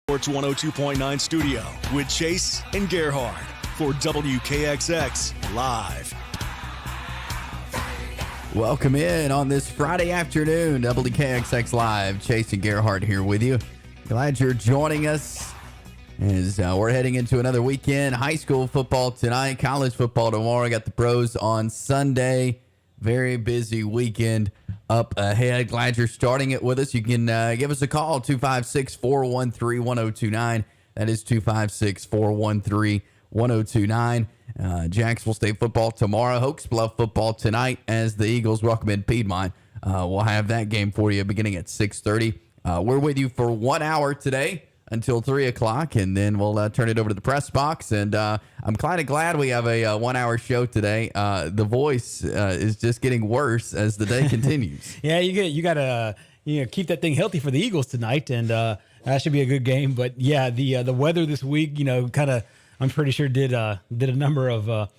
Sports 102.9 studio with Chase and Gerhard for WKXX Live. Welcome in on this Friday afternoon, WKXX Live. Chase and Gerhard here with you. Glad you're joining us as we're heading into another weekend. High school football tonight, college football tomorrow. Got the pros on Sunday. Very busy weekend up ahead. Glad you're starting it with us. You can give us a call, 256-413-1029. That is 256-413-1029. Jacksonville State football tomorrow. Hoax Bluff football tonight as the Eagles welcome in Piedmont. We'll have that game for you beginning at 6:30. We're with you for 1 hour today until 3 o'clock, and then we'll turn it over to the press box. And I'm kind of glad we have a 1 hour show today. The voice is just getting worse as the day continues. Yeah, you got to keep that thing healthy for the Eagles tonight, and that should be a good game. But yeah, the weather this week, kind of, I'm pretty sure did a number of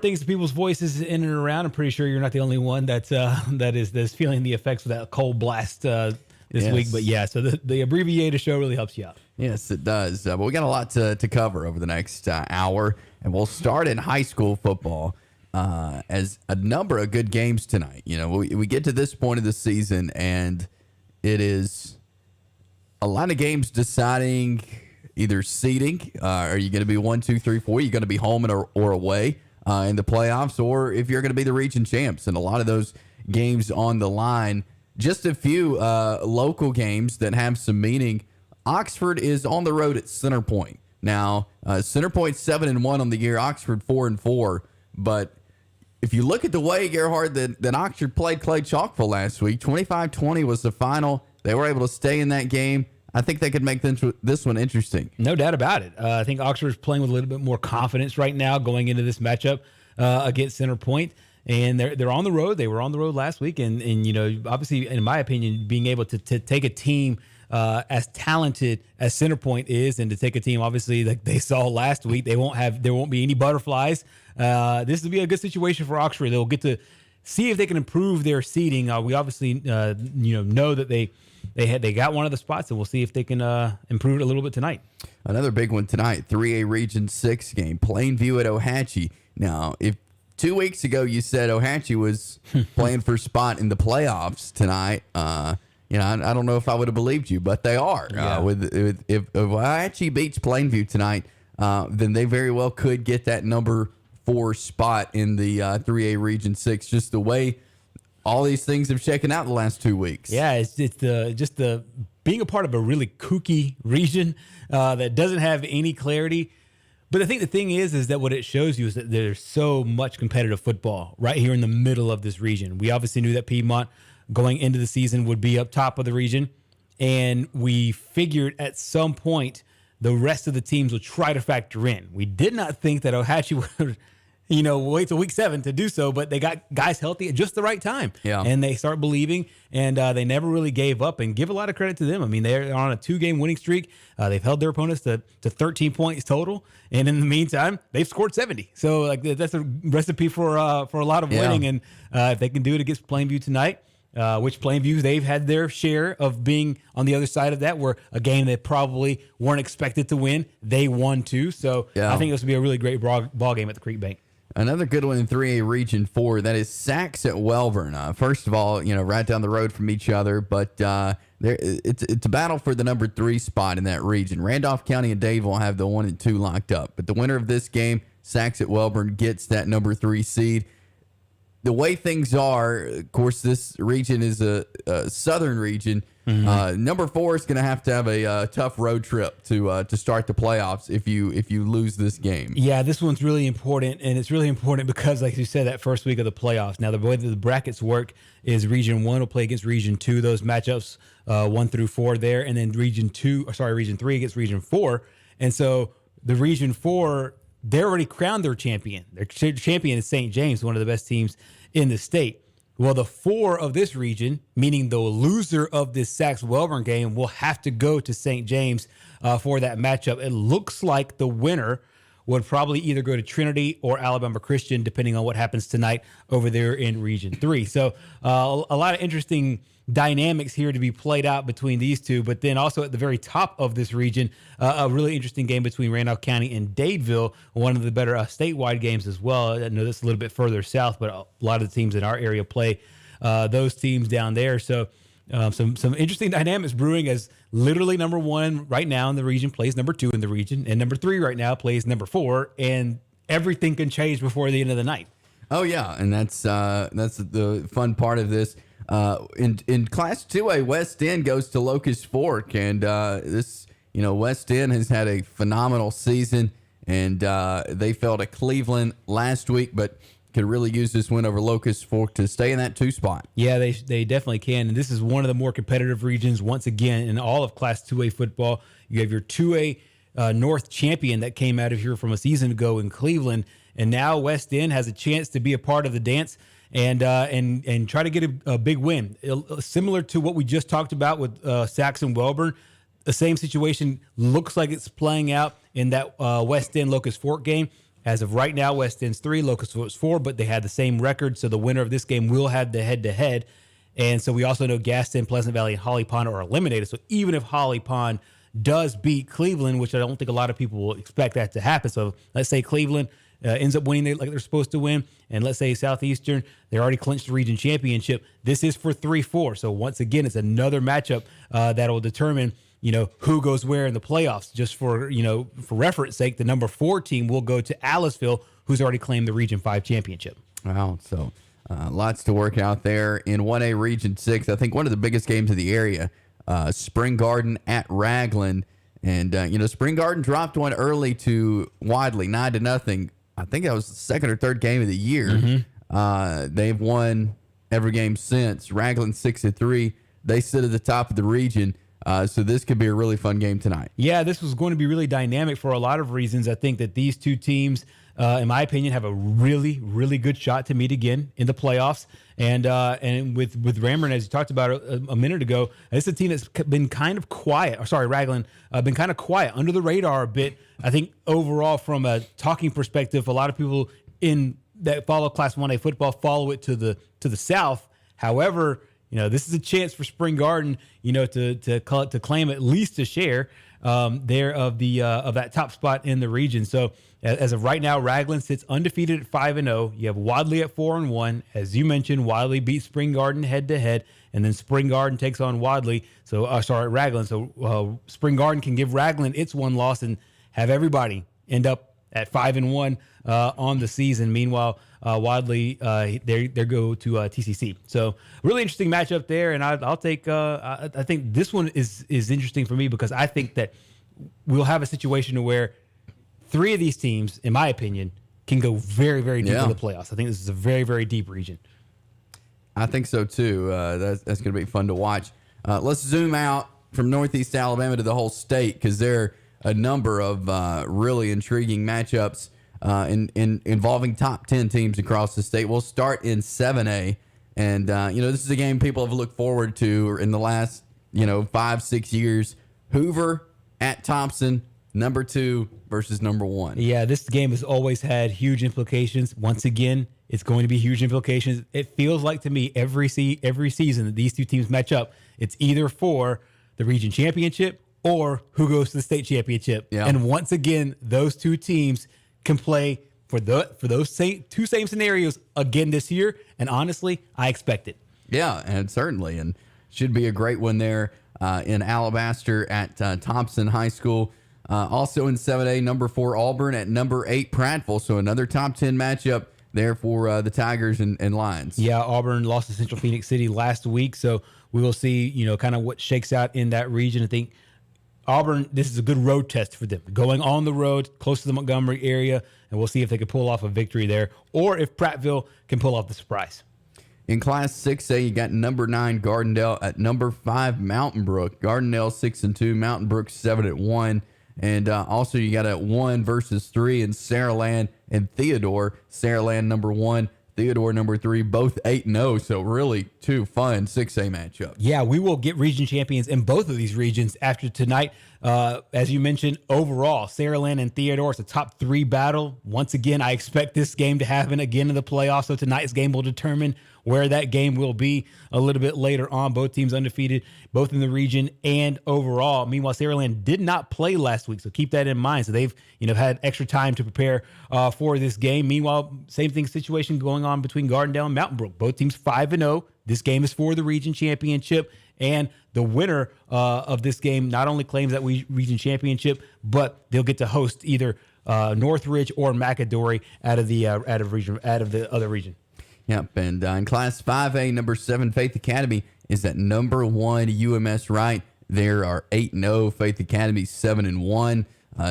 things to people's voices in and around. I'm pretty sure you're not the only one that's feeling the effects of that cold blast this week. But yeah, so the abbreviated show really helps you out. Yes, it does. But we got a lot to cover over the next hour, and we'll start in high school football as a number of good games tonight. We get to this point of the season, and it is a lot of games deciding either seeding. Are you going to be 1, 2, 3, 4? You're going to be home or away in the playoffs, or if you're going to be the region champs. And a lot of those games on the line. Just a few local games that have some meaning. Oxford is on the road at Center Point. Now, Center Point 7-1 on the year, Oxford 4-4. But if you look at the way, Gerhard, that Oxford played Clay Chalkville last week, 25-20 was the final. They were able to stay in that game. I think they could make this one interesting. No doubt about it. I think Oxford is playing with a little bit more confidence right now going into this matchup against Center Point. And they're on the road. They were on the road last week. And obviously, in my opinion, being able to take a team as talented as Center Point is, and to take a team, obviously, like they saw last week, there won't be any butterflies. This will be a good situation for Oxford. They'll get to see if they can improve their seeding. We obviously, know that they got one of the spots, and we'll see if they can improve it a little bit tonight. Another big one tonight, 3A Region 6 game, Plainview at Ohatchee. Now, if 2 weeks ago you said Ohatchee was playing for a spot in the playoffs tonight, I don't know if I would have believed you, but they are. Yeah. If Ohatchee beats Plainview tonight, then they very well could get that number 4 spot in the 3A Region 6, just the way all these things have shaken out the last 2 weeks. Yeah, it's the being a part of a really kooky region that doesn't have any clarity. But I think the thing is that what it shows you is that there's so much competitive football right here in the middle of this region. We obviously knew that Piedmont going into the season would be up top of the region, and we figured at some point the rest of the teams would try to factor in. We did not think that Ohatchee would wait till week 7 to do so, but they got guys healthy at just the right time. Yeah. And they start believing, and they never really gave up, and give a lot of credit to them. I mean, they're on a 2-game winning streak. They've held their opponents to 13 points total. And in the meantime, they've scored 70. So that's a recipe for a lot of winning. And if they can do it against Plainview tonight, which Plainview, they've had their share of being on the other side of that, where a game they probably weren't expected to win, they won too. So I think this will be a really great ball game at the Creek Bank. Another good one in 3A Region 4, that is Sachs at Welborn. First of all, right down the road from each other, but it's a battle for the number 3 spot in that region. Randolph County and Dadeville have the 1 and 2 locked up, but the winner of this game, Sachs at Welborn, gets that number 3 seed. The way things are, of course, this region is a southern region. Mm-hmm. Number 4 is going to have a tough road trip to start the playoffs if you lose this game. Yeah, this one's really important, and it's really important because, like you said, that first week of the playoffs. Now, the way that the brackets work is Region 1 will play against Region 2, those matchups 1 through 4 there, and then Region 3 against Region 4. And so the Region 4, they already crowned their champion. Their champion is St. James, one of the best teams in the state. Well, the 4 of this region, meaning the loser of this Sachs-Welborn game, will have to go to St. James for that matchup. It looks like the winner would probably either go to Trinity or Alabama Christian, depending on what happens tonight over there in Region 3. So a lot of interesting dynamics here to be played out between these two. But then also at the very top of this region, a really interesting game between Randolph County and Dadeville, one of the better statewide games as well. I know this is a little bit further south, but a lot of the teams in our area play those teams down there. So some interesting dynamics brewing, as literally number 1 right now in the region plays number 2 in the region, and number 3 right now plays number 4, and everything can change before the end of the night. Oh yeah, and that's the fun part of this. In Class 2A, West End goes to Locust Fork, and West End has had a phenomenal season, and they fell to Cleveland last week, but could really use this win over Locust Fork to stay in that 2 spot. Yeah, they definitely can. And this is one of the more competitive regions, once again, in all of Class 2A football. You have your 2A North champion that came out of here from a season ago in Cleveland. And now West End has a chance to be a part of the dance and try to get a big win. Similar to what we just talked about with Saxon Welborn. The same situation looks like it's playing out in that West End Locust Fork game. As of right now, West End's 3, Locust Fork's 4, but they had the same record. So the winner of this game will have the head-to-head. And so we also know Gaston, Pleasant Valley, and Holly Pond are eliminated. So even if Holly Pond does beat Cleveland, which I don't think a lot of people will expect that to happen. So let's say Cleveland ends up winning like they're supposed to win. And let's say Southeastern, they already clinched the region championship. This is for 3-4. So once again, it's another matchup that will determine who goes where in the playoffs. Just for reference sake, the number 4 team will go to Aliceville, who's already claimed the Region 5 championship. Wow. So lots to work out there in 1A Region 6. I think one of the biggest games of the area, Spring Garden at Ragland. And, Spring Garden dropped one early to Wadley, 9-0. I think that was the second or third game of the year. Mm-hmm. They've won every game since. Ragland 6-3. They sit at the top of the region. So this could be a really fun game tonight. Yeah, this was going to be really dynamic for a lot of reasons. I think that these two teams, in my opinion, have a really, really good shot to meet again in the playoffs. And with Ramburn, as you talked about a minute ago, it's a team that's been kind of quiet. Ragland, been kind of quiet, under the radar a bit. I think overall, from a talking perspective, a lot of people in that follow Class 1A football follow it to the south. However, this is a chance for Spring Garden, to claim at least a share there of that top spot in the region. So as of right now, Ragland sits undefeated at 5-0. You have Wadley at 4-1. As you mentioned, Wadley beats Spring Garden head to head, and then Spring Garden takes on Wadley. Ragland. So Spring Garden can give Ragland its one loss and have everybody end up at 5-1 on the season. Meanwhile, Wadley, they go to TCC. So really interesting matchup there, and I'll take. I think this one is interesting for me because I think that we'll have a situation where 3 of these teams, in my opinion, can go very, very deep in the playoffs. I think this is a very, very deep region. I think so too. That's going to be fun to watch. Let's zoom out from Northeast Alabama to the whole state because there are a number of really intriguing matchups involving top 10 teams across the state. We'll start in 7A. And, this is a game people have looked forward to in the last, 5-6 years. Hoover at Thompson, number 2 versus number 1. Yeah, this game has always had huge implications. Once again, it's going to be huge implications. It feels like to me every season that these two teams match up, it's either for the region championship or who goes to the state championship. Yeah. And once again, those two teams can play for those two same scenarios again this year. And honestly, I expect it. Yeah, and certainly. And should be a great one there in Alabaster at Thompson High School. Also in 7A, number 4 Auburn at number 8 Prattville. So another top 10 matchup there for the Tigers and Lions. Yeah, Auburn lost to Central Phoenix City last week. So we will see, kind of what shakes out in that region. I think Auburn, this is a good road test for them. Going on the road, close to the Montgomery area, and we'll see if they can pull off a victory there or if Prattville can pull off the surprise. In Class 6A, you got number 9 Gardendale at number 5 Mountain Brook. Gardendale 6-2, Mountain Brook 7-1. And also you got a 1 versus 3 in Saraland and Theodore. Saraland number 1, Theodore, number 3, both 8-0. So really 2 fun 6A matchups. Yeah, we will get region champions in both of these regions after tonight. As you mentioned, overall, Saraland and Theodore, it's a top 3 battle. Once again, I expect this game to happen again in the playoffs. So tonight's game will determine where that game will be a little bit later on. Both teams undefeated, both in the region and overall. Meanwhile, Saraland did not play last week, so keep that in mind. So they've had extra time to prepare for this game. Meanwhile, same thing situation going on between Gardendale and Mountain Brook. Both teams 5-0. This game is for the region championship, and the winner of this game not only claims that region championship, but they'll get to host either Northridge or McAdory out of the other region. Yep, and in Class 5A, number 7, Faith Academy is at number 1, UMS Wright. There are 8-0, Faith Academy 7-1.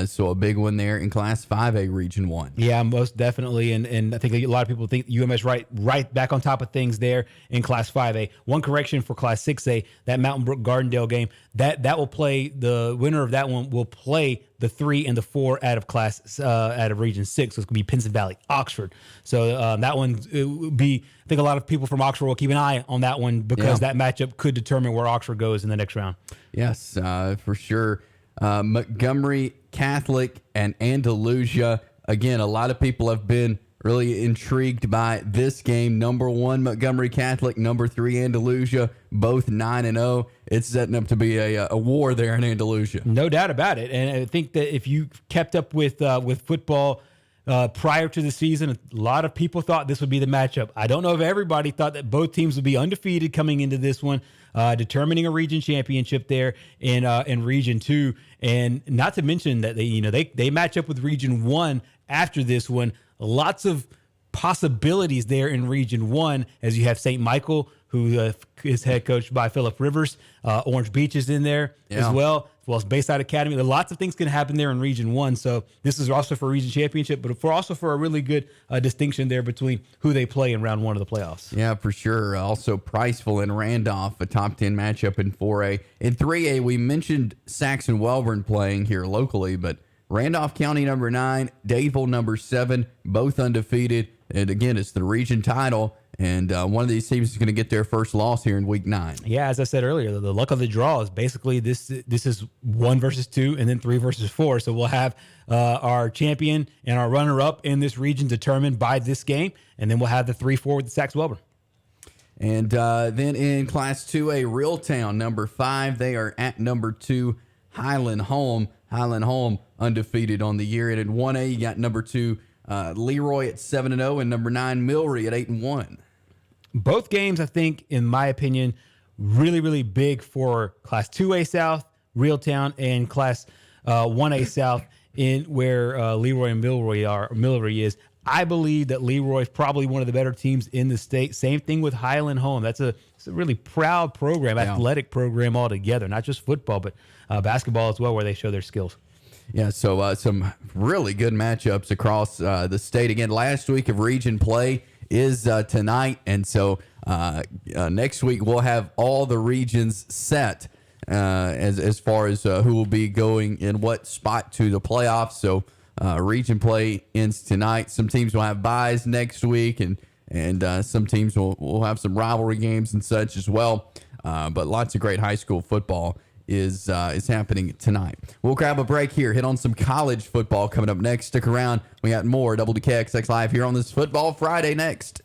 So a big one there in Class 5A, Region 1. Yeah, most definitely. And I think a lot of people think UMS right back on top of things there in Class 5A. One correction for Class 6A, that Mountain Brook Gardendale game, that will play, the winner of that one will play the 3 and the 4 out of Region 6. So it's going to be Pinson Valley, Oxford. So that one would be, I think a lot of people from Oxford will keep an eye on that one because that matchup could determine where Oxford goes in the next round. Yes, for sure. Montgomery Catholic and Andalusia. Again, a lot of people have been really intrigued by this game. Number 1, Montgomery Catholic. Number 3, Andalusia. Both 9-0. It's setting up to be a war there in Andalusia. No doubt about it. And I think that if you kept up with football prior to the season, a lot of people thought this would be the matchup. I don't know if everybody thought that both teams would be undefeated coming into this one, determining a region championship there in Region 2, and not to mention that they match up with Region 1 after this one. Lots of possibilities there in Region 1 as you have St. Michael, who is head coached by Philip Rivers. Orange Beach is in there as well as Bayside Academy. There are lots of things can happen there in Region 1. So this is also for region championship, but also for a really good distinction there between who they play in round 1 of the playoffs. Yeah, for sure. Also, Priceville and Randolph, a top 10 matchup in 4A. In 3A, we mentioned Saxon Welborn playing here locally, but Randolph County, number 9, Dadeville, number 7, both undefeated. And again, it's the region title. And one of these teams is going to get their first loss here in week 9. Yeah, as I said earlier, the luck of the draw is basically this is 1 versus 2 and then 3 versus 4. So we'll have our champion and our runner-up in this region determined by this game. And then we'll have the 3-4 with the Sax Welborn. And then in Class 2A, Reeltown, number 5, they are at number 2, Highland Home. Highland Home undefeated on the year. And in 1A, you got number 2, Leroy at 7-0, and number 9, Milry at 8-1. Both games, I think, in my opinion, really, really big for Class 2A South, Reeltown, and Class 1A South, in where Leroy and Milry is. I believe that Leroy is probably one of the better teams in the state. Same thing with Highland Home. It's a really proud program, athletic program altogether, not just football, but basketball as well, where they show their skills. Yeah, so some really good matchups across the state. Again, last week of region play is tonight, and so next week we'll have all the regions set as far as who will be going in what spot to the playoffs. So region play ends tonight. Some teams will have byes next week, and some teams will have some rivalry games and such as well. But lots of great high school football is happening tonight. We'll grab a break here, hit on some college football coming up next. Stick around. We got more WKXX Live here on this Football Friday next.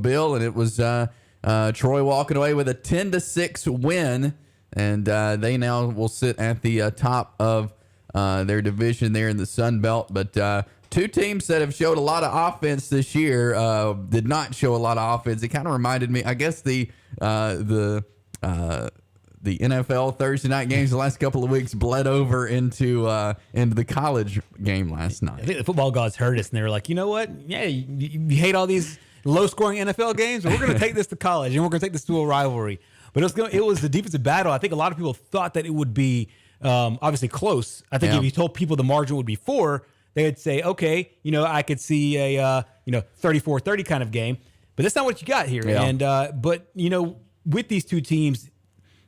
Bill, and it was Troy walking away with a 10-6 win, and they now will sit at the top of their division there in the Sun Belt. But two teams that have showed a lot of offense this year did not show a lot of offense. It kind of reminded me, I guess, the NFL Thursday night games the last couple of weeks bled over into the college game last night. I think the football gods heard us, and they were like, you know what? Yeah, you hate all these low-scoring NFL games, but we're going to take this to college, and we're going to take this to a rivalry. But it was the defensive battle. I think a lot of people thought that it would be obviously close. I think if you told people the margin would be 4, they would say, okay, I could see a 34-30 kind of game. But that's not what you got here. Yeah. And but with these two teams,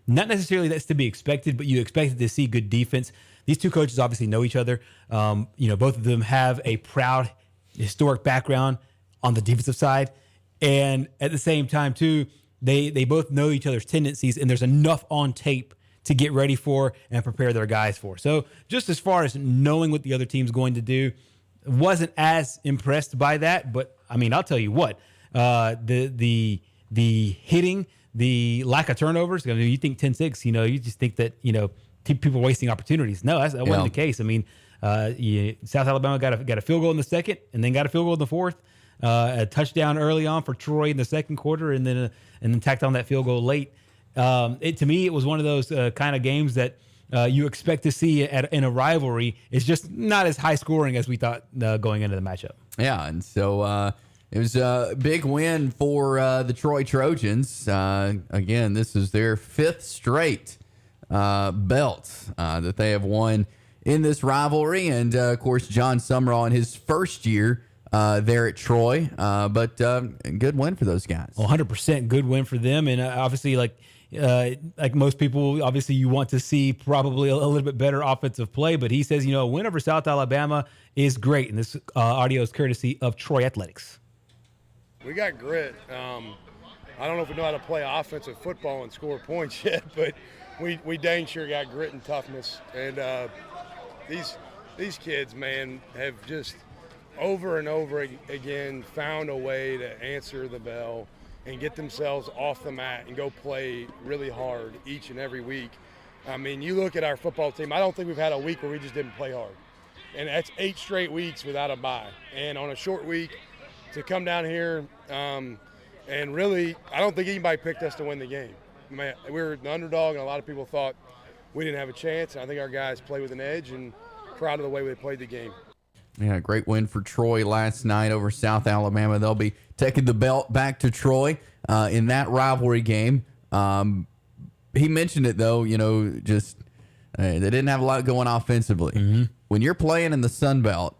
not necessarily that's to be expected, but you expected to see good defense. These two coaches obviously know each other. Both of them have a proud, historic background on the defensive side. And at the same time, too, they both know each other's tendencies, and there's enough on tape to get ready for and prepare their guys for. So just as far as knowing what the other team's going to do, wasn't as impressed by that. But, I mean, I'll tell you what, the hitting, the lack of turnovers, I mean, you think 10-6, you just think that, people wasting opportunities. No, that wasn't the case. I mean, South Alabama got a field goal in the second and then got a field goal in the fourth. A touchdown early on for Troy in the second quarter, and then tacked on that field goal late. To me, it was one of those kind of games that you expect to see in a rivalry. It's just not as high scoring as we thought going into the matchup. Yeah, and so it was a big win for the Troy Trojans. Again, this is their 5th straight belt that they have won in this rivalry. And, of course, John Summerall in his first year there at Troy. But good win for those guys. 100% good win for them. And obviously, like most people, obviously you want to see probably a little bit better offensive play. But he says, a win over South Alabama is great. And this audio is courtesy of Troy Athletics. We got grit. I don't know if we know how to play offensive football and score points yet, but we dang sure got grit and toughness. And these kids, man, have just over and over again found a way to answer the bell and get themselves off the mat and go play really hard each and every week. I mean, you look at our football team, I don't think we've had a week where we just didn't play hard. And that's 8 straight weeks without a bye. And on a short week, to come down here and really, I don't think anybody picked us to win the game. Man, we were the underdog, and a lot of people thought we didn't have a chance. I think our guys played with an edge, and proud of the way they played the game. Yeah, great win for Troy last night over South Alabama. They'll be taking the belt back to Troy in that rivalry game. He mentioned it, though, just they didn't have a lot going offensively. Mm-hmm. When you're playing in the Sun Belt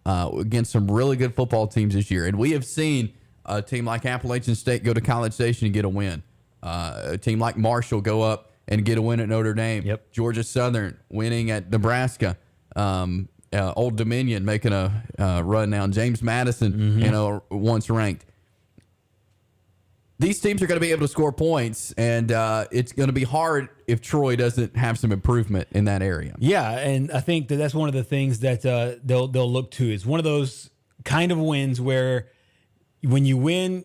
against some really good football teams this year, and we have seen a team like Appalachian State go to College Station and get a win. A team like Marshall go up and get a win at Notre Dame. Yep. Georgia Southern winning at Nebraska. Old Dominion making a run now. James Madison, once ranked. These teams are going to be able to score points, and it's going to be hard if Troy doesn't have some improvement in that area. Yeah, and I think that's one of the things that they'll look to. Is one of those kind of wins where when you win,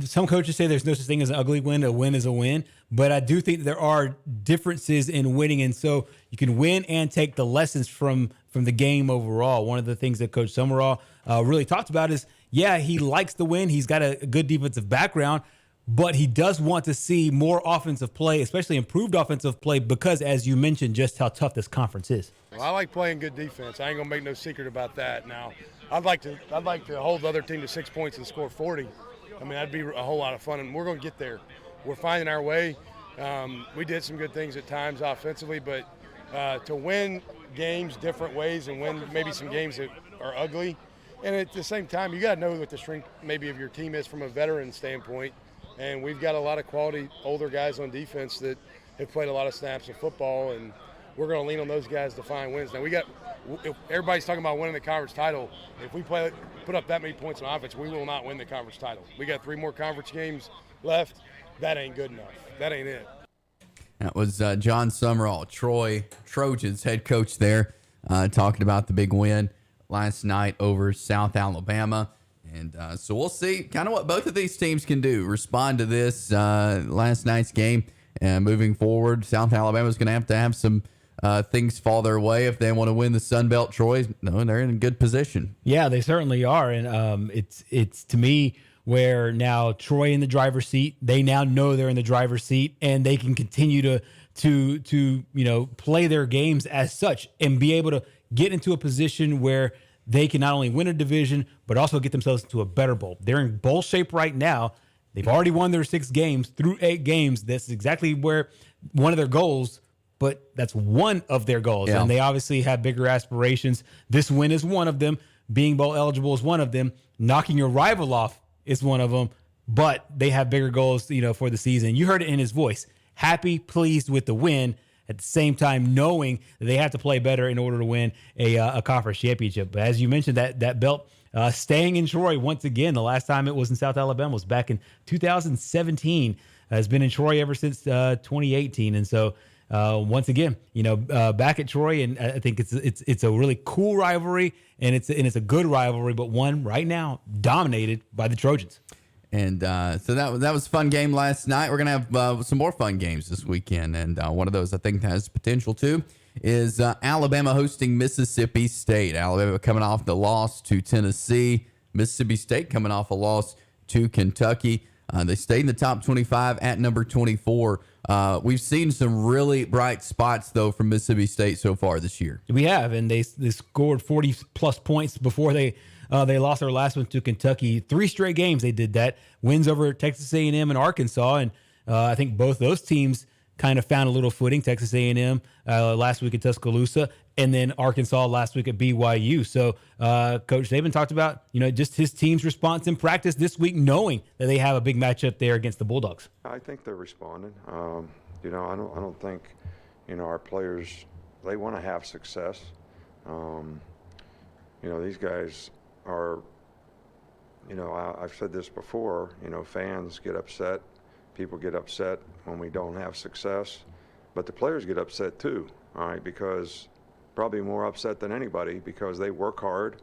some coaches say there's no such thing as an ugly win. A win is a win. But I do think there are differences in winning. And so you can win and take the lessons from the game overall. One of the things that Coach Summerall really talked about is, he likes the win. He's got a good defensive background. But he does want to see more offensive play, especially improved offensive play, because, as you mentioned, just how tough this conference is. Well, I like playing good defense. I ain't going to make no secret about that. Now, I'd like to hold the other team to 6 points and score 40. I mean, that'd be a whole lot of fun, and we're going to get there. We're finding our way. We did some good things at times offensively, but to win games different ways and win maybe some games that are ugly, and at the same time, you got to know what the strength maybe of your team is from a veteran standpoint. And we've got a lot of quality older guys on defense that have played a lot of snaps of football, and we're going to lean on those guys to find wins. Now, if everybody's talking about winning the conference title. If we put up that many points on offense, we will not win the conference title. We got 3 more conference games left. That ain't good enough. That ain't it. That was John Summerall, Troy Trojans head coach there, talking about the big win last night over South Alabama. And so we'll see kind of what both of these teams can do, respond to this last night's game. And moving forward, South Alabama's going to have some things fall their way if they want to win the Sun Belt. Troy, no, they're in a good position. Yeah, they certainly are. And it's to me where now Troy in the driver's seat. They now know they're in the driver's seat, and they can continue to play their games as such and be able to get into a position where they can not only win a division, but also get themselves into a better bowl. They're in bowl shape right now. They've already won their 6 games through 8 games. That's exactly where one of their goals, but that's one of their goals. Yeah. And they obviously have bigger aspirations. This win is one of them. Being bowl eligible is one of them. Knocking your rival off is one of them. But they have bigger goals, for the season. You heard it in his voice. Happy, pleased with the win. At the same time, knowing that they have to play better in order to win a conference championship. But as you mentioned, that belt staying in Troy once again. The last time it was in South Alabama was back in 2017. Has been in Troy ever since 2018. And so once again, back at Troy, and I think it's a really cool rivalry, and it's a good rivalry, but one right now dominated by the Trojans. And so that was a fun game last night. We're going to have some more fun games this weekend. And one of those I think has potential too is Alabama hosting Mississippi State. Alabama coming off the loss to Tennessee. Mississippi State coming off a loss to Kentucky. They stayed in the top 25 at number 24. We've seen some really bright spots, though, from Mississippi State so far this year. We have, and they scored 40-plus points before they lost their last one to Kentucky. 3 straight games they did that. Wins over Texas A&M and Arkansas, and I think both those teams kind of found a little footing. Texas A&M last week at Tuscaloosa, and then Arkansas last week at BYU. So Coach Saban talked about just his team's response in practice this week, knowing that they have a big matchup there against the Bulldogs. I think they're responding. I don't think our players, they want to have success. These guys are, I've said this before, fans get upset, people get upset when we don't have success, but the players get upset too, all right, because probably more upset than anybody because they work hard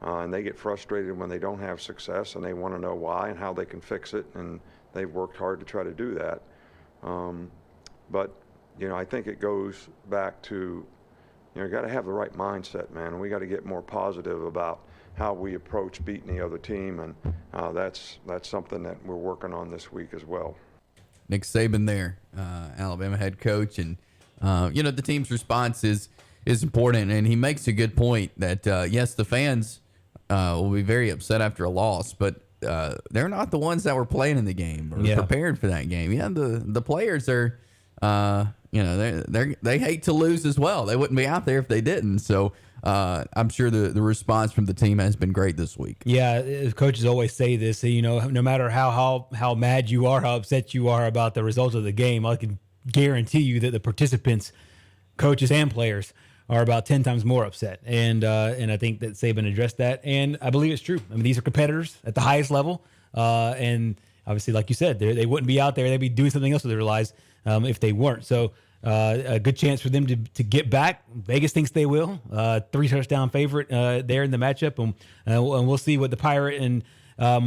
and they get frustrated when they don't have success, and they want to know why and how they can fix it, and they've worked hard to try to do that. But I think it goes back to, you got to have the right mindset, man, and we got to get more positive about how we approach beating the other team, and that's something that we're working on this week as well. Nick Saban there, Alabama head coach, and the team's response is important, and he makes a good point that yes, the fans will be very upset after a loss, but they're not the ones that were playing in the game or prepared for that game. Yeah, the players are, they hate to lose as well. They wouldn't be out there if they didn't. So I'm sure the response from the team has been great this week. Yeah, coaches always say this. No matter how mad you are, how upset you are about the results of the game, I can guarantee you that the participants, coaches and players, are about 10 times more upset. And I think that Saban addressed that, and I believe it's true. I mean, these are competitors at the highest level, and obviously, like you said, they wouldn't be out there. They'd be doing something else with their lives if they weren't. So a good chance for them to get back. Vegas thinks they will. 3-touchdown favorite there in the matchup, and we'll see what the Pirate and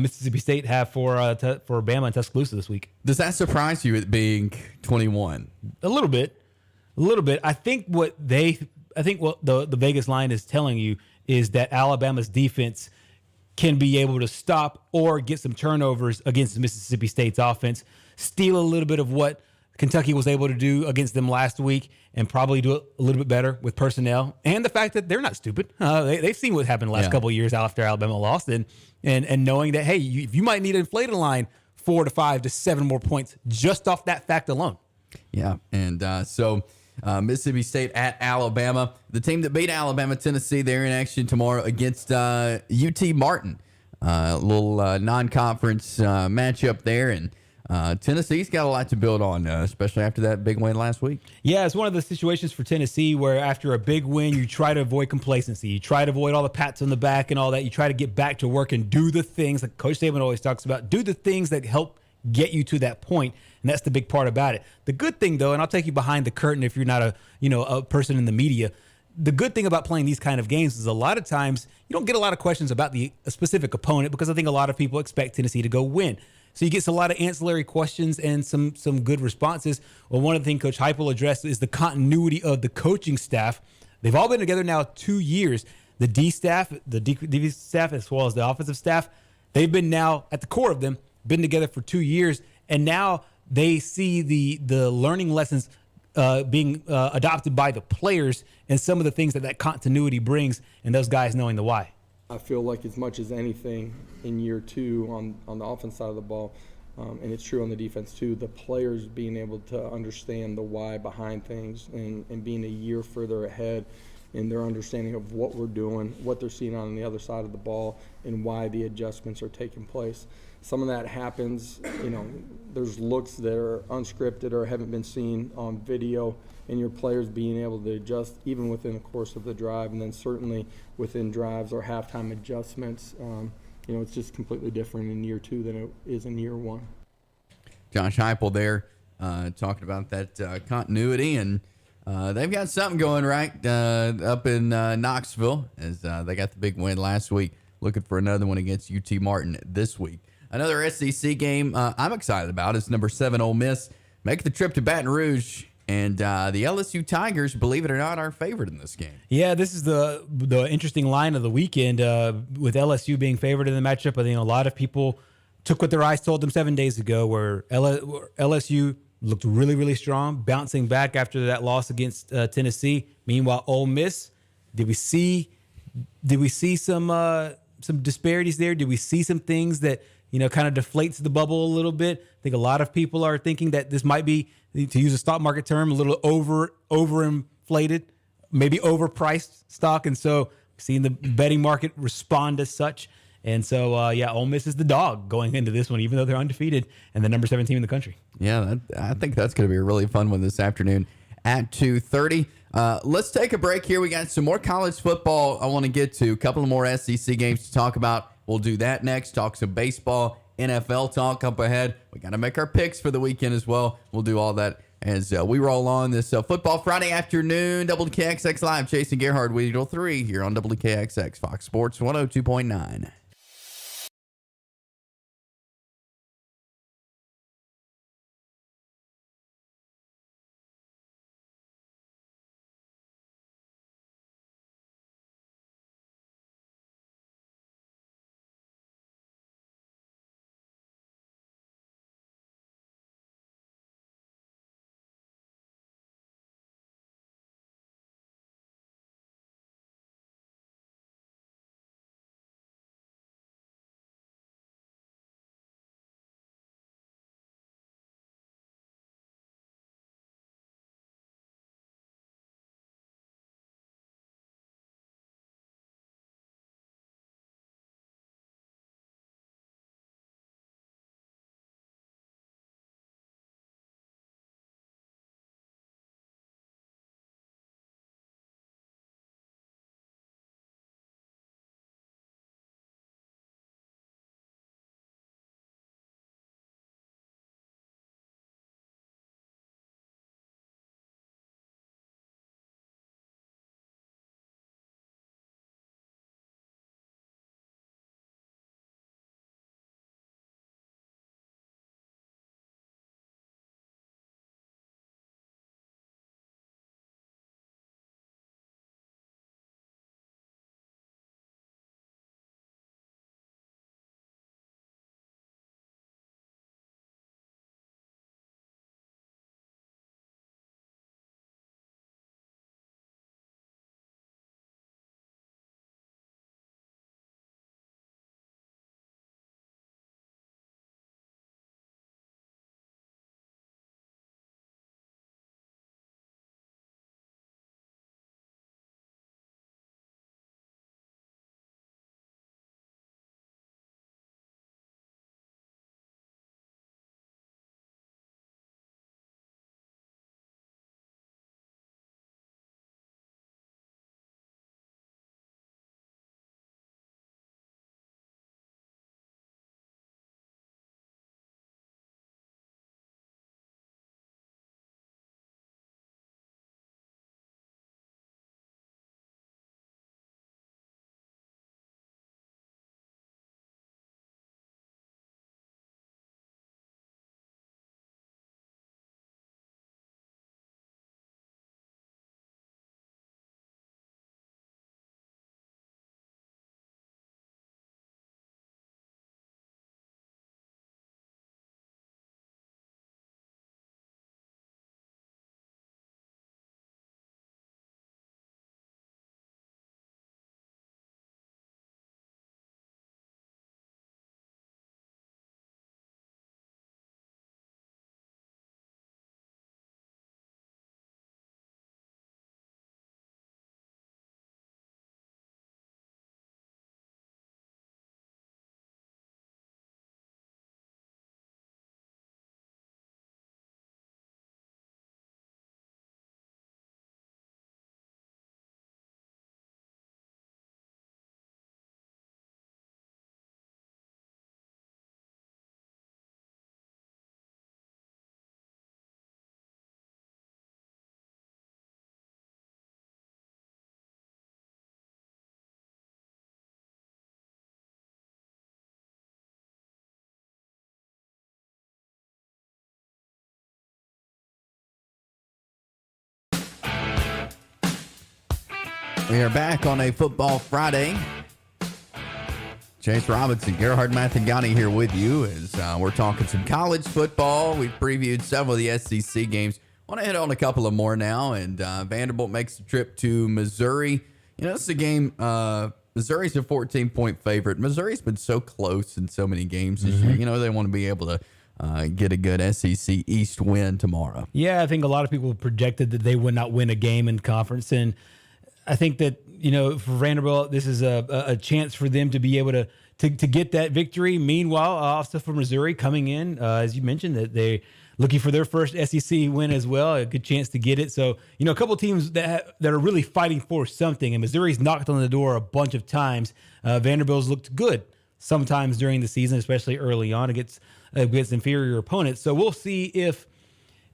Mississippi State have for Bama and Tuscaloosa this week. Does that surprise you, it being 21? A little bit. I think what the Vegas line is telling you is that Alabama's defense can be able to stop or get some turnovers against Mississippi State's offense, steal a little bit of what Kentucky was able to do against them last week, and probably do it a little bit better with personnel, and the fact that they're not stupid. They've seen what happened the last couple of years after Alabama lost, and knowing that, hey, you might need to inflate a line 4 to 5 to 7 more points just off that fact alone. Yeah, and so Mississippi State at Alabama. The team that beat Alabama, Tennessee, they're in action tomorrow against UT Martin. A little non-conference matchup there, and Tennessee's got a lot to build on, especially after that big win last week. Yeah, it's one of the situations for Tennessee where after a big win, you try to avoid complacency. You try to avoid all the pats on the back and all that. You try to get back to work and do the things that Coach Saban always talks about. Do the things that help get you to that point, and that's the big part about it. The good thing, though, and I'll take you behind the curtain if you're not a person in the media, the good thing about playing these kind of games is a lot of times you don't get a lot of questions about a specific opponent because I think a lot of people expect Tennessee to go win. So you get a lot of ancillary questions and some good responses. Well, one of the things Coach Heupel addressed is the continuity of the coaching staff. They've all been together now 2 years. The D staff, the DV staff, as well as the offensive staff, they've been now at the core of them, been together for 2 years, and now they see the learning lessons being adopted by the players and some of the things that continuity brings, and those guys knowing the why. I feel like as much as anything in year two on the offense side of the ball, and it's true on the defense too, the players being able to understand the why behind things and being a year further ahead in their understanding of what we're doing, what they're seeing on the other side of the ball, and why the adjustments are taking place. Some of that happens, there's looks that are unscripted or haven't been seen on video, and your players being able to adjust even within the course of the drive, and then certainly within drives or halftime adjustments. It's just completely different in year two than it is in year one. Josh Heupel there talking about that continuity, and they've got something going right up in Knoxville as they got the big win last week. Looking for another one against UT Martin this week. Another SEC game I'm excited about is number 7 Ole Miss make the trip to Baton Rouge, and the LSU Tigers, believe it or not, are favored in this game. Yeah, this is the interesting line of the weekend with LSU being favored in the matchup. I think a lot of people took what their eyes told them 7 days ago, where LSU looked really, really strong, bouncing back after that loss against Tennessee. Meanwhile, Ole Miss, did we see some disparities there? Did we see some things that kind of deflates the bubble a little bit? I think a lot of people are thinking that this might be, to use a stock market term, a little overinflated, maybe overpriced stock. And so seeing the betting market respond as such. And so, Ole Miss is the dog going into this one, even though they're undefeated and the number 7 team in the country. Yeah, I think that's going to be a really fun one this afternoon at 2:30. Let's take a break here. We got some more college football I want to get to, a couple of more SEC games to talk about. We'll do that next, talk some baseball, NFL talk up ahead. We got to make our picks for the weekend as well. We'll do all that as we roll on this Football Friday afternoon. WKXX Live, Chase and Gerhard, Weedle 3 here on WKXX, Fox Sports 102.9. We are back on a Football Friday. Chase Robinson, Gerhard Mathangani here with you as we're talking some college football. We've previewed several of the SEC games. Want to hit on a couple of more now, and Vanderbilt makes the trip to Missouri. You know, this is a game, Missouri's a 14-point favorite. Missouri's been so close in so many games this year. You know, they want to be able to get a good SEC East win tomorrow. Yeah, I think a lot of people projected that they would not win a game in conference, and I think that, you know, for Vanderbilt, this is a chance for them to be able to get that victory. Meanwhile, also for Missouri coming in, as you mentioned, that they looking for their first SEC win as well, a good chance to get it. So, you know, a couple of teams that are really fighting for something, and Missouri's knocked on the door a bunch of times. Vanderbilt's looked good sometimes during the season, especially early on against inferior opponents. So we'll see if,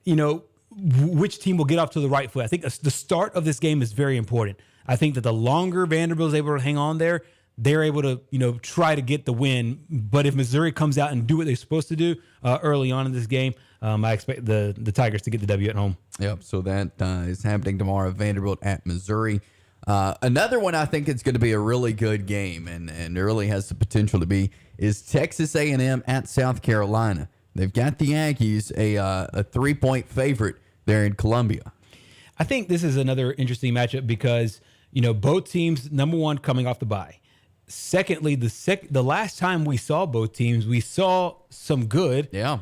you know, which team will get off to the right foot. I think the start of this game is very important. I think that the longer Vanderbilt is able to hang on there, they're able to, you know, try to get the win. But if Missouri comes out and do what they're supposed to do early on in this game, I expect the Tigers to get the W at home. Yep, so that is happening tomorrow, Vanderbilt at Missouri. Another one I think is going to be a really good game and really has the potential to be is Texas A&M at South Carolina. They've got the Aggies a 3-point favorite there in Columbia. I think this is another interesting matchup because, you know, both teams, number one, coming off the bye. Secondly, the last time we saw both teams, we saw some good. Yeah.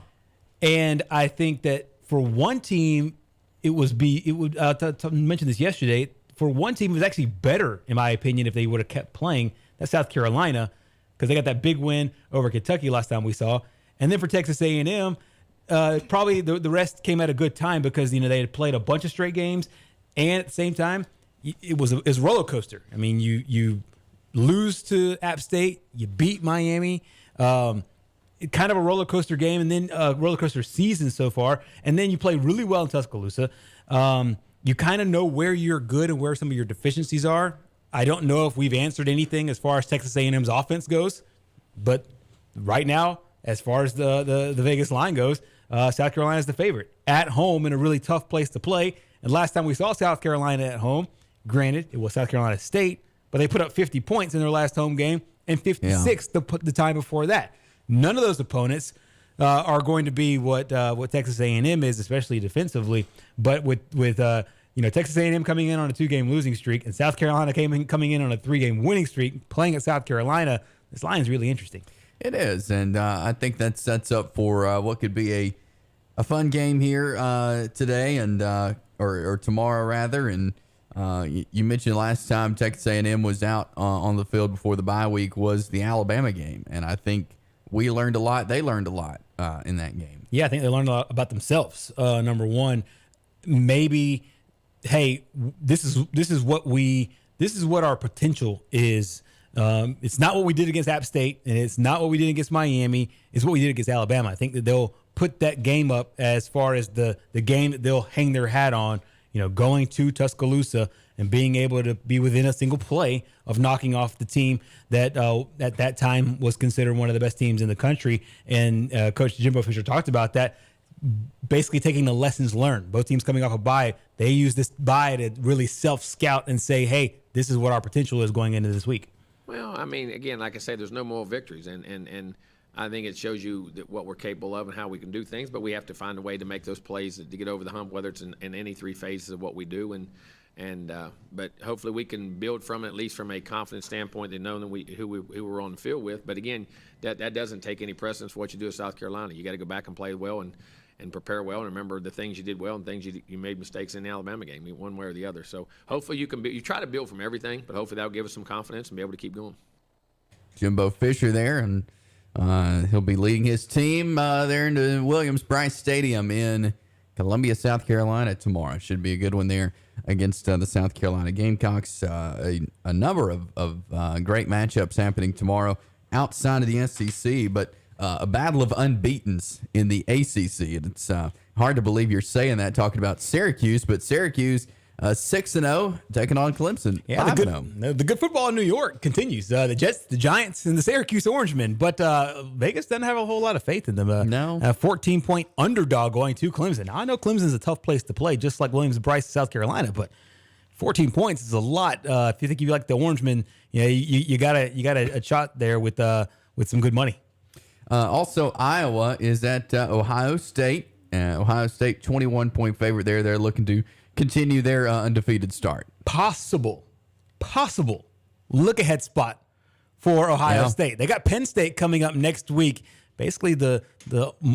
And I think that for one team, I mentioned this yesterday, for one team, it was actually better, in my opinion, if they would have kept playing. That's South Carolina, because they got that big win over Kentucky last time we saw. And then for Texas A&M, probably the rest came at a good time because, you know, they had played a bunch of straight games, and at the same time, it was a roller coaster. I mean, you lose to App State, you beat Miami, kind of a roller coaster game, and then a roller coaster season so far, and then you play really well in Tuscaloosa. You kind of know where you're good and where some of your deficiencies are. I don't know if we've answered anything as far as Texas A&M's offense goes, but right now, as far as the Vegas line goes, South Carolina is the favorite at home in a really tough place to play. And last time we saw South Carolina at home, granted, it was South Carolina State, but they put up 50 points in their last home game and 56 the time before that. None of those opponents are going to be what Texas A&M is, especially defensively. But with Texas A&M coming in on a 2-game losing streak and South Carolina coming in on a 3-game winning streak, playing at South Carolina, this line is really interesting. It is, and I think that sets up for what could be a fun game here today and or tomorrow rather. And you mentioned last time Texas A&M was out on the field before the bye week was the Alabama game, and I think we learned a lot. They learned a lot in that game. Yeah, I think they learned a lot about themselves. Number one, maybe, hey, this is what our potential is. It's not what we did against App State, and it's not what we did against Miami. It's what we did against Alabama. I think that they'll put that game up as far as the game that they'll hang their hat on, you know, going to Tuscaloosa and being able to be within a single play of knocking off the team that at that time was considered one of the best teams in the country. And Coach Jimbo Fisher talked about that, basically taking the lessons learned. Both teams coming off a bye, they use this bye to really self-scout and say, hey, this is what our potential is going into this week. Well, I mean, again, like I say, there's no moral victories, and I think it shows you what we're capable of and how we can do things, but we have to find a way to make those plays to get over the hump, whether it's in any three phases of what we do, but hopefully we can build from it, at least from a confidence standpoint, and know who we're on the field with. But again, that doesn't take any precedence for what you do at South Carolina. You got to go back and play well and prepare well, and remember the things you did well and things you made mistakes in the Alabama game, one way or the other. So hopefully you try to build from everything, but hopefully that'll give us some confidence and be able to keep going. Jimbo Fisher there, and he'll be leading his team there into Williams-Brice Stadium in Columbia, South Carolina tomorrow. Should be a good one there against the South Carolina Gamecocks. A number of great matchups happening tomorrow outside of the SEC, but a battle of unbeatens in the ACC. And it's hard to believe you're saying that, talking about Syracuse, but Syracuse 6-0, taking on Clemson. Yeah, the good football in New York continues. The Jets, the Giants, and the Syracuse Orangemen. But Vegas doesn't have a whole lot of faith in them. No. A 14-point underdog going to Clemson. Now, I know Clemson's a tough place to play, just like Williams-Brice, South Carolina, but 14 points is a lot. If you think you like the Orangemen, you got a shot there with some good money. Also, Iowa is at Ohio State. Ohio State 21-point favorite there. They're looking to continue their undefeated start. Possible look ahead spot for Ohio State. They got Penn State coming up next week. Basically, the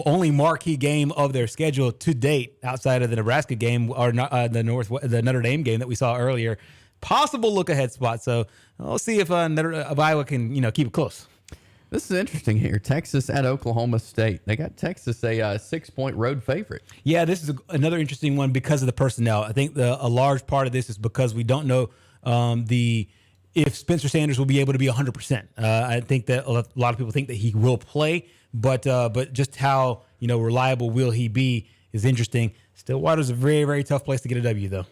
only marquee game of their schedule to date, outside of the Nebraska game or the Notre Dame game that we saw earlier. Possible look ahead spot. So we'll see if Iowa can keep it close. This is interesting here. Texas at Oklahoma State. They got Texas a 6-point road favorite. Yeah, this is another interesting one because of the personnel. I think a large part of this is because we don't know if Spencer Sanders will be able to be 100%. I think that a lot of people think that he will play, but just how reliable will he be is interesting. Stillwater's a very, very tough place to get a W, though.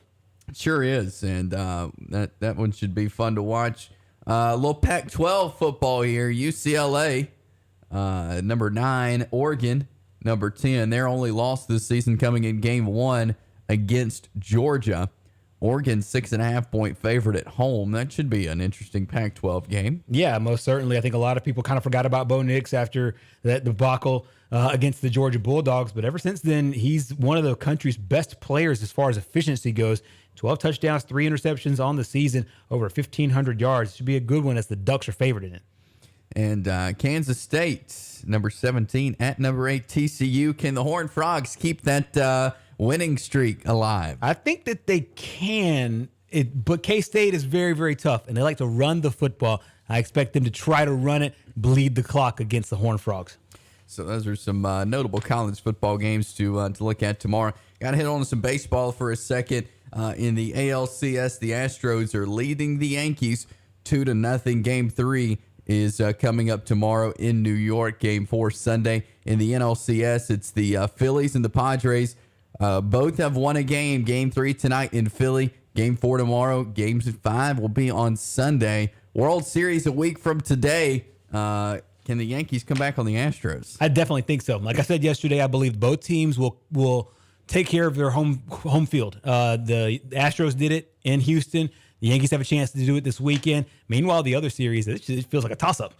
It sure is, and that one should be fun to watch. Little Pac-12 football here. UCLA, number 9. Oregon, number 10. Their only loss this season coming in game 1 against Georgia. Oregon 6.5-point favorite at home. That should be an interesting Pac-12 game. Yeah, most certainly. I think a lot of people kind of forgot about Bo Nix after that debacle against the Georgia Bulldogs. But ever since then, he's one of the country's best players as far as efficiency goes. 12 touchdowns, 3 interceptions on the season, over 1,500 yards. Should be a good one as the Ducks are favored in it. And Kansas State, number 17, at number 8, TCU. Can the Horned Frogs keep that winning streak alive? I think that they can, but K-State is very, very tough, and they like to run the football. I expect them to try to run it, bleed the clock against the Horned Frogs. So those are some notable college football games to look at tomorrow. Got to hit on some baseball for a second. In the ALCS, the Astros are leading the Yankees 2-0. Game 3 is coming up tomorrow in New York. Game 4 Sunday. In the NLCS, it's the Phillies and the Padres. Both have won a game. Game 3 tonight in Philly. Game 4 tomorrow. Games 5 will be on Sunday. World Series a week from today. Can the Yankees come back on the Astros? I definitely think so. Like I said yesterday, I believe both teams will take care of their home field. The Astros did it in Houston. The Yankees have a chance to do it this weekend. Meanwhile, the other series, it feels like a toss-up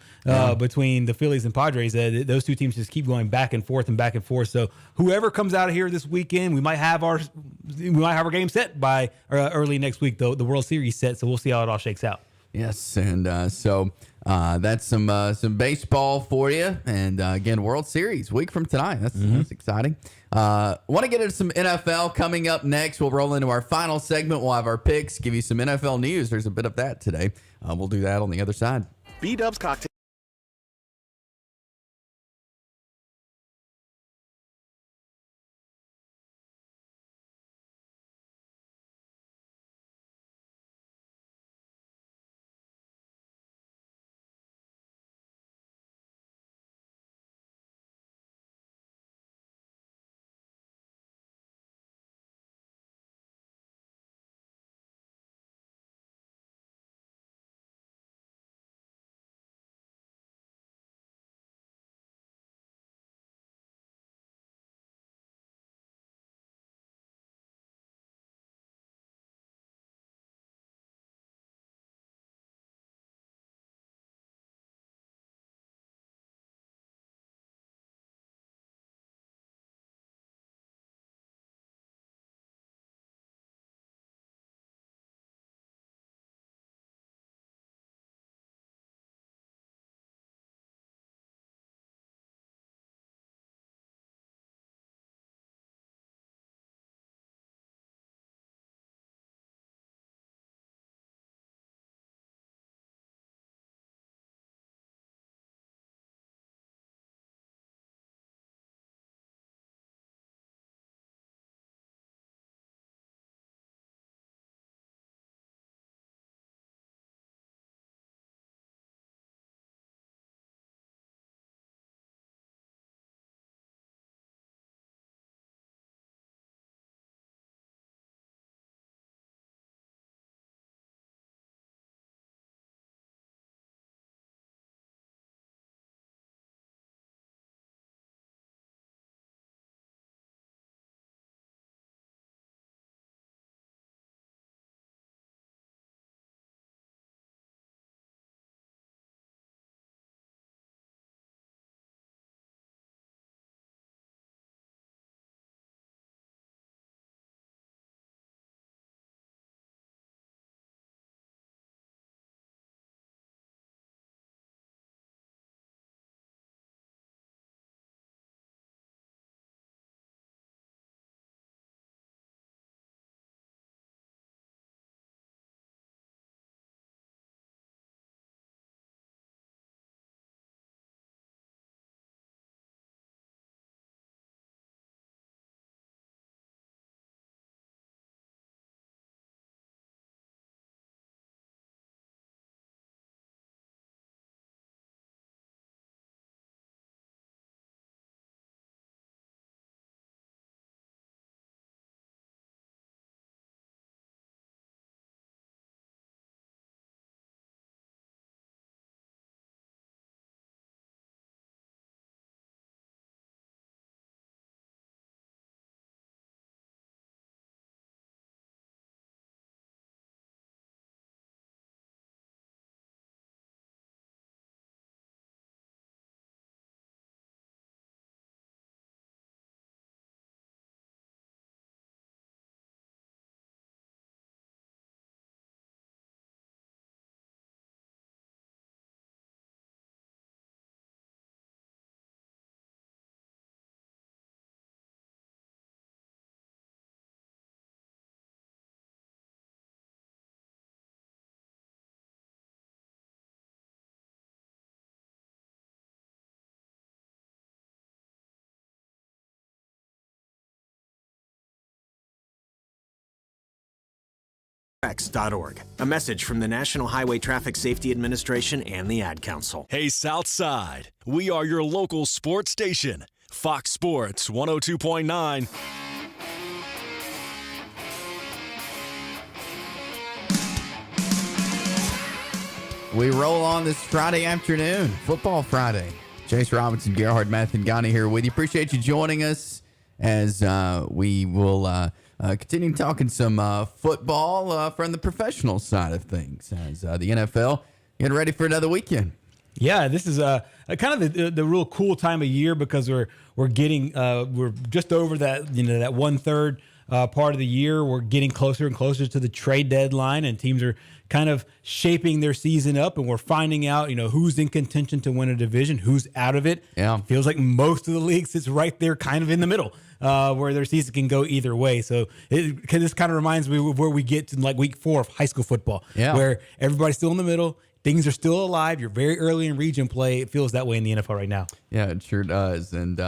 between the Phillies and Padres. Those two teams just keep going back and forth and back and forth. So whoever comes out of here this weekend, we might have our game set by early next week. The World Series set. So we'll see how it all shakes out. Yes, and so that's some baseball for you. And again, World Series week from tonight. That's exciting. Want to get into some NFL coming up next. We'll roll into our final segment. We'll have our picks, give you some NFL news. There's a bit of that today. We'll do that on the other side. B-Dubs Cocktail. WKXX.org. A message from the National Highway Traffic Safety Administration and the Ad Council. Hey, Southside, we are your local sports station. Fox Sports 102.9. We roll on this Friday afternoon, Football Friday. Chase Robinson, Gerhard, Mathangani here with you. Appreciate you joining us as we will continue talking some football from the professional side of things as the NFL getting ready for another weekend. Yeah, this is kind of the real cool time of year because we're getting we're just over that that 1/3 part of the year. We're getting closer and closer to the trade deadline, and teams are kind of shaping their season up, and we're finding out who's in contention to win a division, who's out of it. Yeah, feels like most of the leagues it's right there, kind of in the middle, where their season can go either way. So this kind of reminds me of where we get to like week 4 of high school football, where everybody's still in the middle. Things are still alive. You're very early in region play. It feels that way in the NFL right now. Yeah, it sure does. And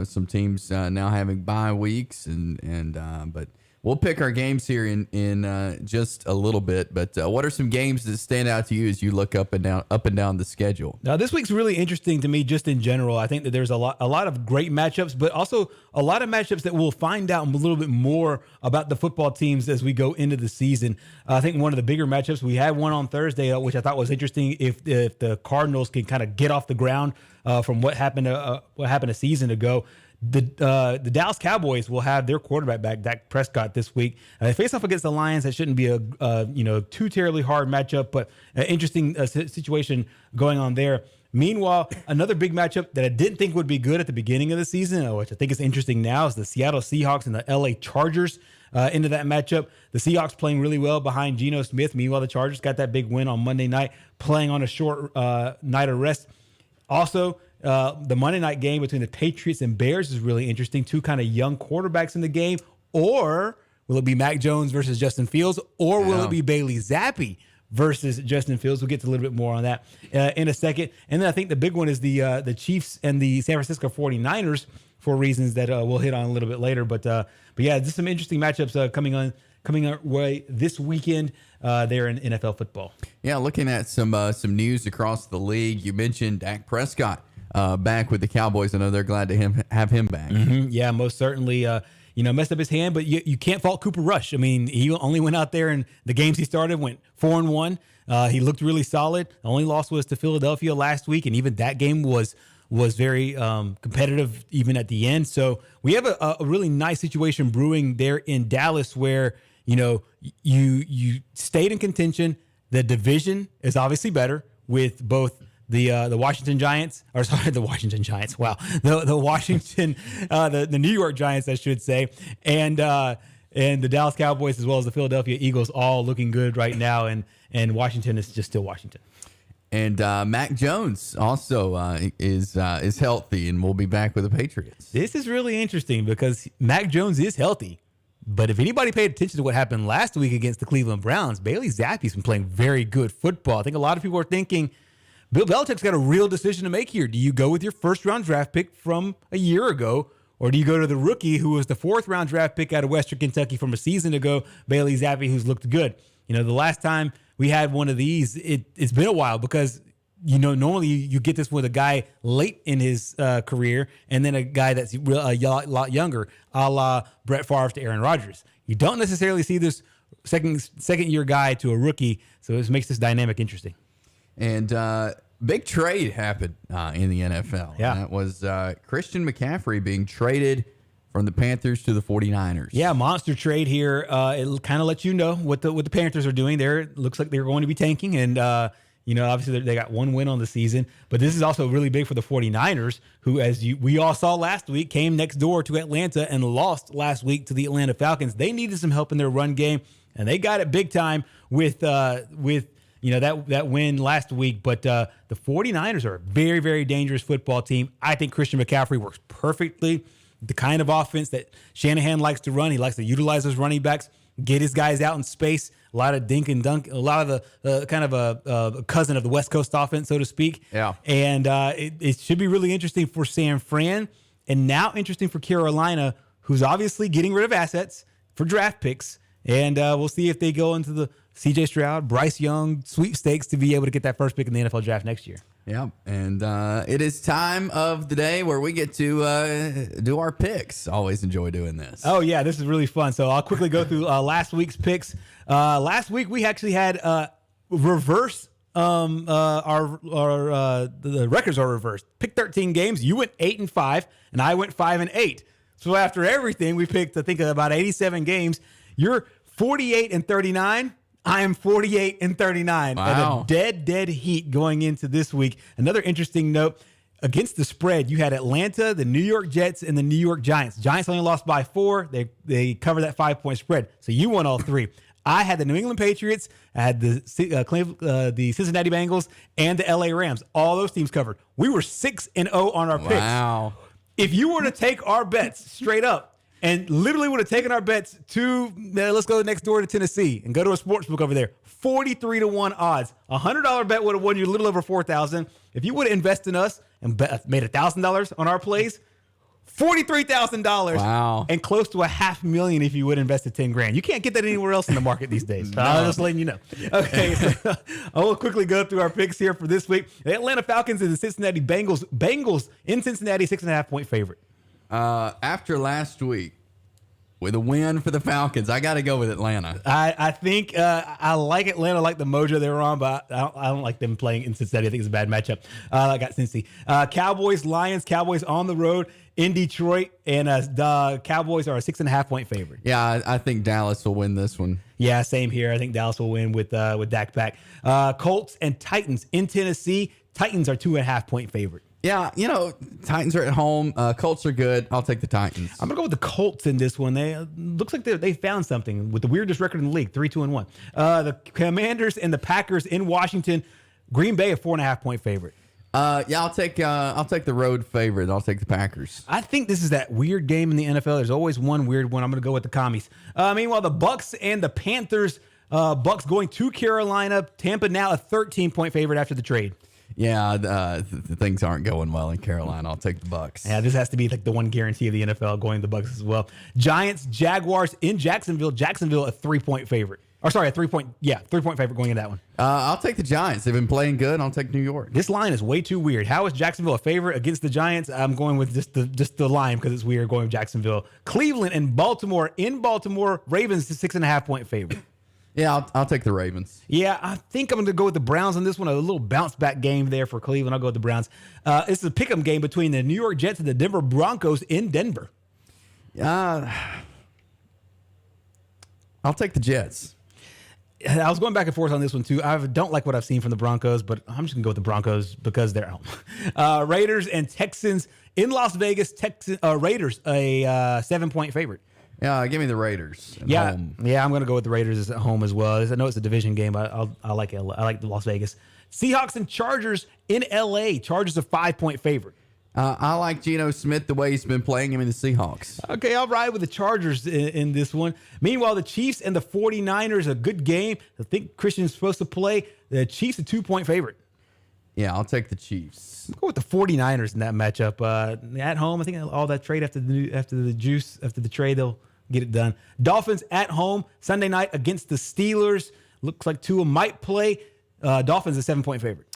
some teams now having bye weeks, but we'll pick our games here in just a little bit. But what are some games that stand out to you as you look up and down the schedule? Now, this week's really interesting to me just in general. I think that there's a lot of great matchups, but also a lot of matchups that we'll find out a little bit more about the football teams as we go into the season. I think one of the bigger matchups, we had one on Thursday, which I thought was interesting. If the Cardinals can kind of get off the ground from what happened a season ago. The Dallas Cowboys will have their quarterback back, Dak Prescott, this week. They face off against the Lions. That shouldn't be a too terribly hard matchup, but an interesting situation going on there. Meanwhile, another big matchup that I didn't think would be good at the beginning of the season, which I think is interesting now, is the Seattle Seahawks and the LA Chargers into that matchup. The Seahawks playing really well behind Geno Smith. Meanwhile, the Chargers got that big win on Monday night, playing on a short night of rest. Also, the Monday night game between the Patriots and Bears is really interesting. Two kind of young quarterbacks in the game. Or will it be Mac Jones versus Justin Fields? Or will it be Bailey Zappi versus Justin Fields? We'll get to a little bit more on that in a second. And then I think the big one is the Chiefs and the San Francisco 49ers for reasons that we'll hit on a little bit later. But yeah, just some interesting matchups coming our way this weekend there in NFL football. Yeah, looking at some news across the league. You mentioned Dak Prescott back with the Cowboys. I know they're glad to have him back. Mm-hmm. Yeah, most certainly. Messed up his hand, but you can't fault Cooper Rush. I mean, he only went out there and the games he started went 4-1. He looked really solid. The only loss was to Philadelphia last week, and even that game was very competitive even at the end. So we have a really nice situation brewing there in Dallas where, you stayed in contention. The division is obviously better with both the Washington Giants, or sorry, the Washington Giants. Wow, the Washington, the New York Giants, I should say, and the Dallas Cowboys as well as the Philadelphia Eagles, all looking good right now, and Washington is just still Washington. And Mac Jones also is healthy and will be back with the Patriots. This is really interesting because Mac Jones is healthy. But if anybody paid attention to what happened last week against the Cleveland Browns, Bailey Zappi's been playing very good football. I think a lot of people are thinking Bill Belichick's got a real decision to make here. Do you go with your first-round draft pick from a year ago, or do you go to the rookie who was the fourth-round draft pick out of Western Kentucky from a season ago, Bailey Zappi, who's looked good? The last time we had one of these, it's been a while because normally you get this with a guy late in his career and then a guy that's a lot younger, a la Brett Favre to Aaron Rodgers. You don't necessarily see this second-year guy to a rookie, so this makes this dynamic interesting. And big trade happened in the NFL. Yeah. And that was Christian McCaffrey being traded from the Panthers to the 49ers. Yeah, monster trade here. It kind of lets you know what the Panthers are doing there. It looks like they're going to be tanking, and obviously they got one win on the season. But this is also really big for the 49ers, who, as we all saw last week, came next door to Atlanta and lost last week to the Atlanta Falcons. They needed some help in their run game, and they got it big time with that win last week. But the 49ers are a very, very dangerous football team. I think Christian McCaffrey works perfectly. The kind of offense that Shanahan likes to run. He likes to utilize those running backs, get his guys out in space. A lot of dink and dunk, a lot of the kind of a cousin of the West Coast offense, so to speak. Yeah. And it should be really interesting for San Fran, and now interesting for Carolina, who's obviously getting rid of assets for draft picks. And we'll see if they go into the C.J. Stroud, Bryce Young sweepstakes to be able to get that first pick in the NFL draft next year. Yeah, and it is time of the day where we get to do our picks. Always enjoy doing this. Oh, yeah, this is really fun. So I'll quickly go through last week's picks. Last week, we actually had reverse. The records are reversed. Pick 13 games. You went 8-5, and I went 5-8. So after everything, we picked, I think, about 87 games. You're 48-39. I am 48-39. Wow. At a dead heat going into this week. Another interesting note, against the spread, you had Atlanta, the New York Jets, and the New York Giants. Giants only lost by 4. They covered that 5-point spread. So you won all 3. I had the New England Patriots, I had the Cincinnati Bengals, and the LA Rams. All those teams covered. We were 6-0 on our picks. Wow. If you were to take our bets straight up, and literally would have taken our bets to, let's go next door to Tennessee and go to a sports book over there. 43-1 odds. $100 bet would have won you a little over $4,000. If you would have invested in us and made $1,000 on our plays, $43,000. Wow. And close to $500,000 if you would have invested $10,000. You can't get that anywhere else in the market these days. No. I'm just letting you know. Okay, so I will quickly go through our picks here for this week. The Atlanta Falcons and the Cincinnati Bengals. Bengals in Cincinnati, 6.5-point favorite. After last week, with a win for the Falcons, I got to go with Atlanta. I think I like Atlanta, I like the mojo they were on, but I don't like them playing in Cincinnati. I think it's a bad matchup. I got Cincy. Cowboys, Lions, Cowboys on the road in Detroit, and the Cowboys are a 6.5-point favorite. Yeah, I think Dallas will win this one. Yeah, same here. I think Dallas will win with Dak back. Colts and Titans in Tennessee. Titans are 2.5-point favorite. Yeah, Titans are at home. Colts are good. I'll take the Titans. I'm gonna go with the Colts in this one. They looks like they found something with the weirdest record in the league, 3-2-1. The Commanders and the Packers in Washington. Green Bay a 4.5-point favorite. I'll take the road favorite. I'll take the Packers. I think this is that weird game in the NFL. There's always one weird one. I'm gonna go with the Commies. Meanwhile, the Bucks and the Panthers. Bucks going to Carolina. Tampa now a 13-point favorite after the trade. Yeah, things aren't going well in Carolina. I'll take the Bucks. Yeah, this has to be like the one guarantee of the NFL going to the Bucks as well. Giants, Jaguars in Jacksonville. Jacksonville a 3-point favorite. Or sorry, a 3-point favorite going into that one. I'll take the Giants. They've been playing good. I'll take New York. This line is way too weird. How is Jacksonville a favorite against the Giants? I'm going with just the line because it's weird going with Jacksonville. Cleveland and Baltimore in Baltimore. Ravens 6.5-point favorite. Yeah, I'll take the Ravens. Yeah, I think I'm going to go with the Browns on this one. A little bounce back game there for Cleveland. I'll go with the Browns. It's a pick'em game between the New York Jets and the Denver Broncos in Denver. I'll take the Jets. I was going back and forth on this one too. I don't like what I've seen from the Broncos, but I'm just going to go with the Broncos because they're home. Raiders and Texans in Las Vegas. Raiders a 7-point favorite. Yeah, give me the Raiders. Yeah, I'm going to go with the Raiders at home as well. I know it's a division game, but I like the Las Vegas. Seahawks and Chargers in LA. Chargers a 5-point favorite. I like Geno Smith the way he's been playing him in the Seahawks. Okay, I'll ride with the Chargers in this one. Meanwhile, the Chiefs and the 49ers, a good game. I think Christian's supposed to play. The Chiefs a 2-point favorite. Yeah, I'll take the Chiefs. I'll go with the 49ers in that matchup. At home, I think all that trade after the trade, they'll get it done. Dolphins at home Sunday night against the Steelers. Looks like Tua might play. Dolphins a 7-point favorite.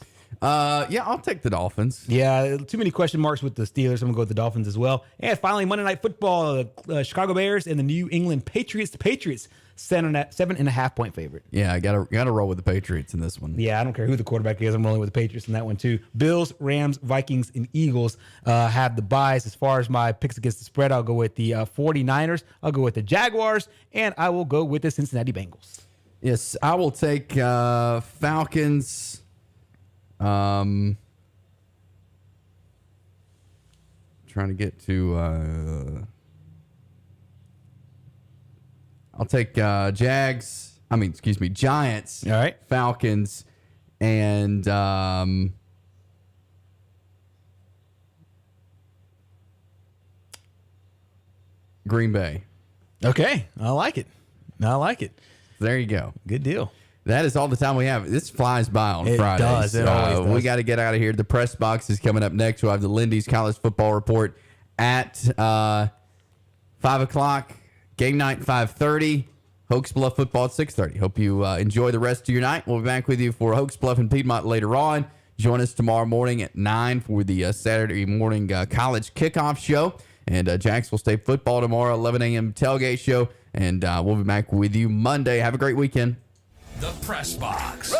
Yeah, I'll take the Dolphins. Yeah, too many question marks with the Steelers. I'm going to go with the Dolphins as well. And finally, Monday Night Football, Chicago Bears and the New England Patriots. The Patriots, 7.5-point favorite. Yeah, I gotta roll with the Patriots in this one. Yeah, I don't care who the quarterback is. I'm rolling with the Patriots in that one too. Bills, Rams, Vikings, and Eagles have the buys. As far as my picks against the spread, I'll go with the 49ers. I'll go with the Jaguars, and I will go with the Cincinnati Bengals. Yes, I will take Falcons. Trying to get to I'll take Giants. All right. Falcons and Green Bay. Okay, I like it. There you go. Good deal. That is all the time we have. This flies by on Fridays. Does. It always does. We got to get out of here. The press box is coming up next. We'll have the Lindy's College Football Report at 5 o'clock. Game night 5:30. Hoax Bluff football at 6:30. Hope you enjoy the rest of your night. We'll be back with you for Hoax Bluff and Piedmont later on. Join us tomorrow morning at 9 for the Saturday morning college kickoff show. And Jacksonville State football tomorrow, 11 a.m. tailgate show. And we'll be back with you Monday. Have a great weekend. The Press Box.